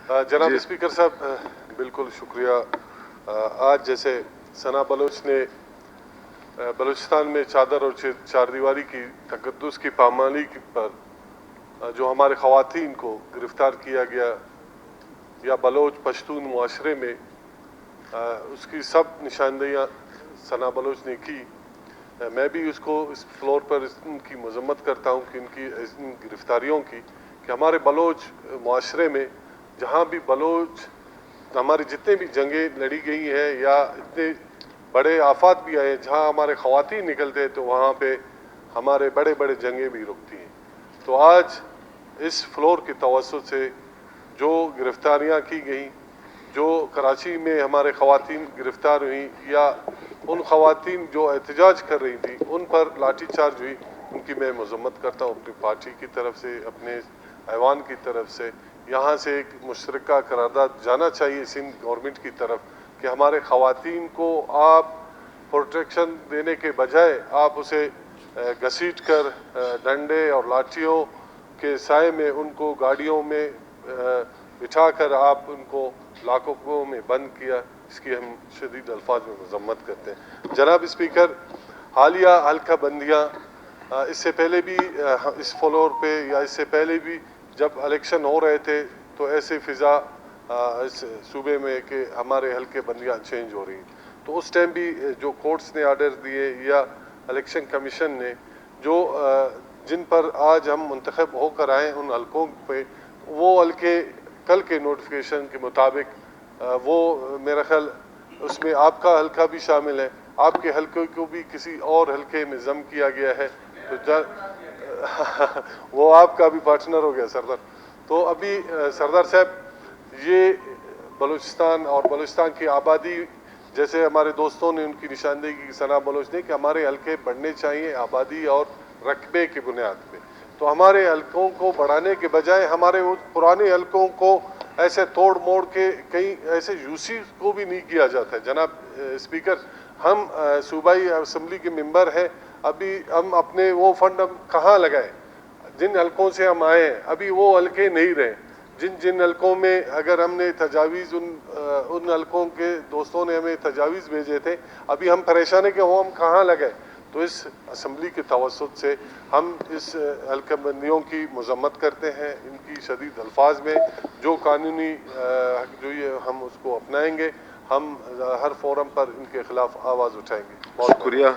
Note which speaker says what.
Speaker 1: जनाब स्पीकर साहब, बिल्कुल शुक्रिया। आज जैसे सना बलोच ने बलूचिस्तान में चादर और चार दीवारी की तकद्दुस की पामाली पर जो हमारे ख़वातीन को गिरफ़्तार किया गया या बलोच पश्तून मुआशरे में उसकी सब निशानदेहियाँ सना बलोच ने की। मैं भी उसको इस फ्लोर पर इनकी मज़म्मत करता हूँ कि इनकी गिरफ़्तारियों की, कि हमारे बलोच मुआशरे में जहाँ भी बलोच हमारी जितने भी जंगें लड़ी गई हैं या इतने बड़े आफात भी आए, जहाँ हमारे ख़वातीन निकलते हैं तो वहाँ पे हमारे बड़े बड़े जंगें भी रुकती हैं। तो आज इस फ्लोर की तवज्जुह से जो गिरफ़्तारियाँ की गई, जो कराची में हमारे ख़वातीन गिरफ़्तार हुई या उन ख़वातीन जो एहतजाज कर रही थी उन पर लाठी चार्ज हुई, उनकी मैं मज़म्मत करता हूँ अपनी पार्टी की तरफ से, अपने ऐवान की तरफ से। यहाँ से एक मुश्तरका करारदाद जाना चाहिए सिंध गवर्नमेंट की तरफ कि हमारे ख़वातीन को आप प्रोटेक्शन देने के बजाय आप उसे घसीट कर डंडे और लाठियों के साए में उनको गाड़ियों में बिठा कर आप उनको लाखों में बंद किया। इसकी हम शदीद अल्फाज में मज़म्मत करते हैं। जनाब स्पीकर, हालिया हल्का बंदियाँ इससे पहले भी इस फ्लोर पे या इससे पहले भी जब इलेक्शन हो रहे थे तो ऐसे फ़िज़ा इस सूबे में कि हमारे हल्के बंदियाँ चेंज हो रही, तो उस टाइम भी जो कोर्ट्स ने आर्डर दिए या इलेक्शन कमीशन ने जो जिन पर आज हम मुंतखब होकर आए उन हल्कों पे, वो हल्के कल के नोटिफिकेशन के मुताबिक वो मेरा ख्याल उसमें आपका हल्का भी शामिल है, आपके हल्के को भी किसी और हल्के में ज़म किया गया है, तो वो आपका भी पार्टनर हो गया सरदार। तो अभी सरदार साहब, ये बलूचिस्तान और बलूचिस्तान की आबादी, जैसे हमारे दोस्तों ने उनकी निशानदेही की सना बलोच ने कि हमारे हल्के बढ़ने चाहिए आबादी और रकबे की बुनियाद पे, तो हमारे हल्कों को बढ़ाने के बजाय हमारे पुराने हल्कों को ऐसे तोड़ मोड़ के कहीं ऐसे यूसी को भी नहीं किया जाता है। जनाब स्पीकर, हम सूबाई असम्बली के मेंबर हैं, अभी हम अपने वो फंड हम कहाँ लगाएं? जिन हल्कों से हम आए हैं अभी वो हल्के नहीं रहे, जिन जिन हल्कों में अगर हमने तजावीज़ उन हल्कों के दोस्तों ने हमें तजावीज़ भेजे थे, अभी हम परेशान है कि वो हम कहाँ लगाए। तो इस असम्बली के तवस्सुत से हम इस हल्का बंदियों की मज़म्मत करते हैं, इनकी शदीद अल्फाज में जो कानूनी जो ये हम उसको अपनाएंगे, हम हर फोरम पर इनके ख़िलाफ़ आवाज़ उठाएंगे। बहुत
Speaker 2: शुक्रिया।